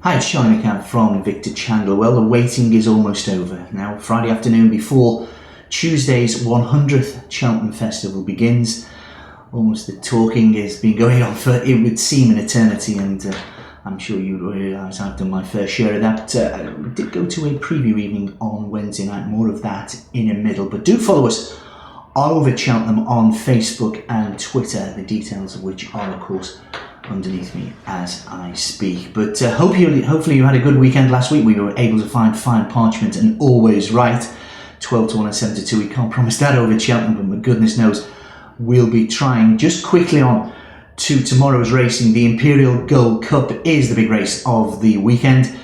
Hi, it's Charlie McCann from Victor Chandler. Well, the waiting is almost over. Now, Friday afternoon before Tuesday's 100th Cheltenham Festival begins. Almost the talking has been going on for, it would seem, an eternity, and I'm sure you realise I've done my fair share of that. We did go to a preview evening on Wednesday night, more of that in a middle, but do follow us all over Cheltenham on Facebook and Twitter, the details of which are, of course, underneath me as I speak. But hopefully you had a good weekend last week. We were able to find Fine Parchment and Always Right, 12 to 1 and 7 to 2. We can't promise that over Cheltenham, but my goodness knows we'll be trying. Just quickly on to tomorrow's racing. The Imperial Gold Cup is the big race of the weekend.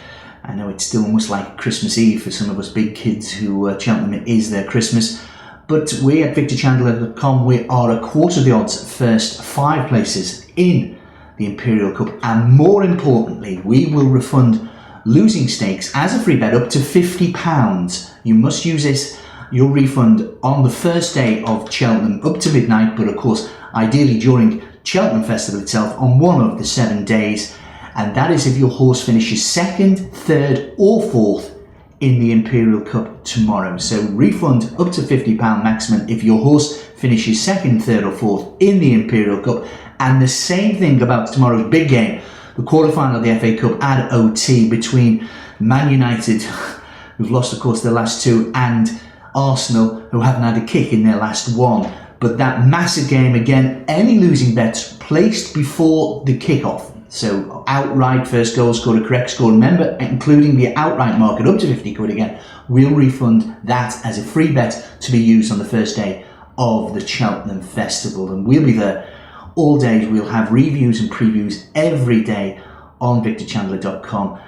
I know it's still almost like Christmas Eve for some of us big kids who Cheltenham is their Christmas. But we at VictorChandler.com, we are a quarter of the odds first 5 places in the Imperial Cup, and more importantly, we will refund losing stakes as a free bet up to £50. You must use this, your refund, on the first day of Cheltenham up to midnight, but of course ideally during Cheltenham Festival itself on one of the 7 days, and that is if your horse finishes second, third or fourth in the Imperial Cup tomorrow. So refund up to £50 maximum if your horse finishes second, third or fourth in the Imperial Cup. And the same thing about tomorrow's big game, the quarterfinal of the FA Cup at OT between Man United, who've lost of course their last 2, and Arsenal, who haven't had a kick in their last 1. But that massive game, again, any losing bets placed before the kick-off. So outright first goal scorer, correct score, remember, including the outright market up to 50 quid again, we'll refund that as a free bet to be used on the first day of the Cheltenham Festival. And we'll be there all day. We'll have reviews and previews every day on VictorChandler.com.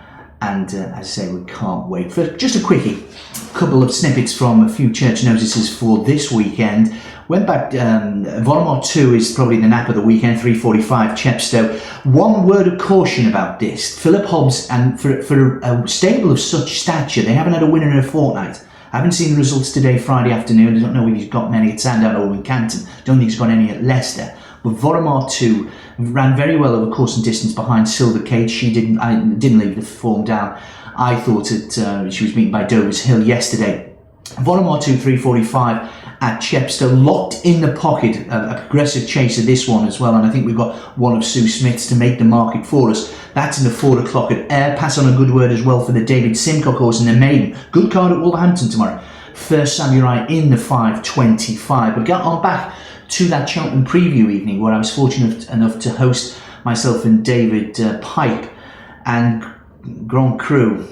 And as I say, we can't wait. For just a quickie, a couple of snippets from a few church notices for this weekend. Went back, Volamar 2 is probably the nap of the weekend, 3:45 Chepstow. One word of caution about this. Philip Hobbs, and for a stable of such stature, they haven't had a winner in a fortnight. I haven't seen the results today, Friday afternoon. I don't know if he's got many at Sandown or in Canton. Don't think he's got any at Leicester. But Volamar 2 ran very well over course and distance behind Silver Cage. She didn't leave the form down. I thought that she was beaten by Dover's Hill yesterday. Volamar 2, 3:45 at Chepstow, locked in the pocket, a progressive chase of this one as well, and I think we've got one of Sue Smith's to make the market for us. That's in the 4 o'clock at Ayr. Pass on a good word as well for the David Simcock horse and the maiden. Good card at Wolverhampton tomorrow. First Samurai in the 5:25. But get on back to that Cheltenham preview evening where I was fortunate enough to host myself and David Pipe and Grand Cru.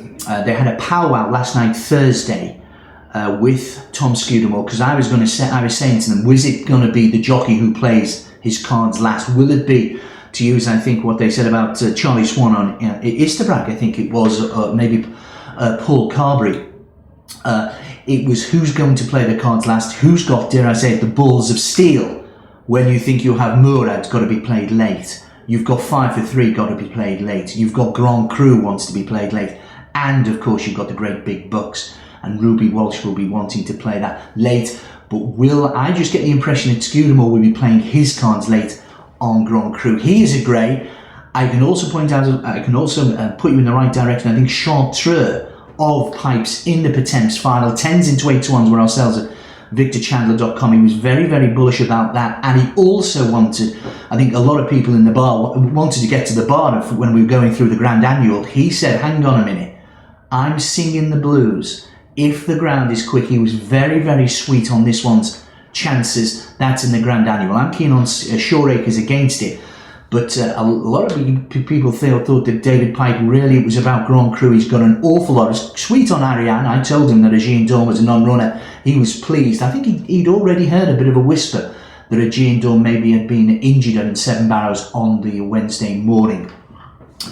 They had a powwow last night, Thursday, with Tom Scudamore, because I was saying to them, was it going to be the jockey who plays his cards last? Will it be, to use I think what they said about Charlie Swan on Istabrag, I think it was, maybe Paul Carberry. It was who's going to play the cards last, who's got, dare I say it, the balls of steel when you think you have Murad's got to be played late. You've got 5 for 3 got to be played late. You've got Grand Cru wants to be played late. And of course you've got the great big bucks. And Ruby Walsh will be wanting to play that late. But I just get the impression that Scudamore will be playing his cards late on Grand Cru. He is a grey. I can also point out, I can also put you in the right direction. I think Chartreux of Pipes in the Pertemps final, 10s into 8 to 1s were ourselves at VictorChandler.com. He was very, very bullish about that. And he also wanted, I think a lot of people in the bar wanted to get to the bar when we were going through the Grand Annual. He said, hang on a minute, I'm singing the blues. If the ground is quick, he was very, very sweet on this one's chances. That's in the Grand Annual. I'm keen on Shore Acres against it. But a lot of people thought that David Pike, really it was about Grand Cru. He's got an awful lot. Sweet on Ariane. I told him that Aegean Dawn was a non-runner. He was pleased. I think he'd already heard a bit of a whisper that Aegean Dawn maybe had been injured in 7 Barrows on the Wednesday morning.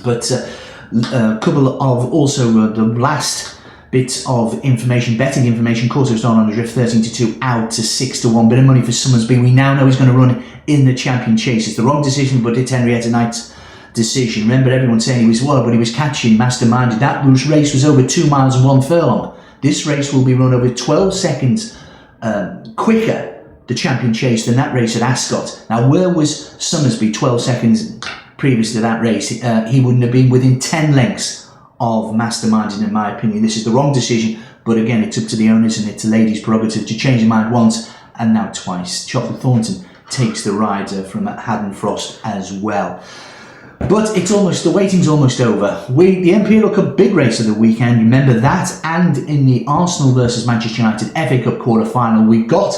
But a couple of also the last bits of information, betting information. Corso was on a drift, 13 to 2, out to 6 to 1. Bit of money for Summersby. We now know he's going to run in the Champion Chase. It's the wrong decision, but it's Henrietta Knight's decision. Remember everyone saying he was well, but he was catching, masterminded. That race was over 2 miles and 1 furlong. This race will be run over 12 seconds quicker, the Champion Chase, than that race at Ascot. Now, where was Summersby 12 seconds previous to that race? He wouldn't have been within 10 lengths of masterminding, in my opinion. This is the wrong decision, but again, it's up to the owners and it's a lady's prerogative to change their mind once and now twice. Chocolate Thornton takes the ride from Haddon Frost as well. But the waiting's almost over. The Imperial Cup big race of the weekend, remember that, and in the Arsenal versus Manchester United FA Cup quarter-final, we got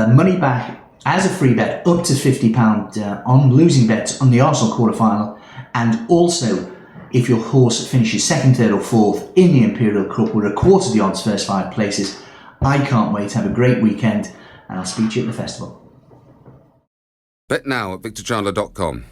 money back as a free bet up to £50 on losing bets on the Arsenal quarter-final, and also if your horse finishes second, third or fourth in the Imperial Cup with a quarter the odds first 5 places. I can't wait. Have a great weekend, and I'll speak to you at the festival. Bet now at victorchandler.com.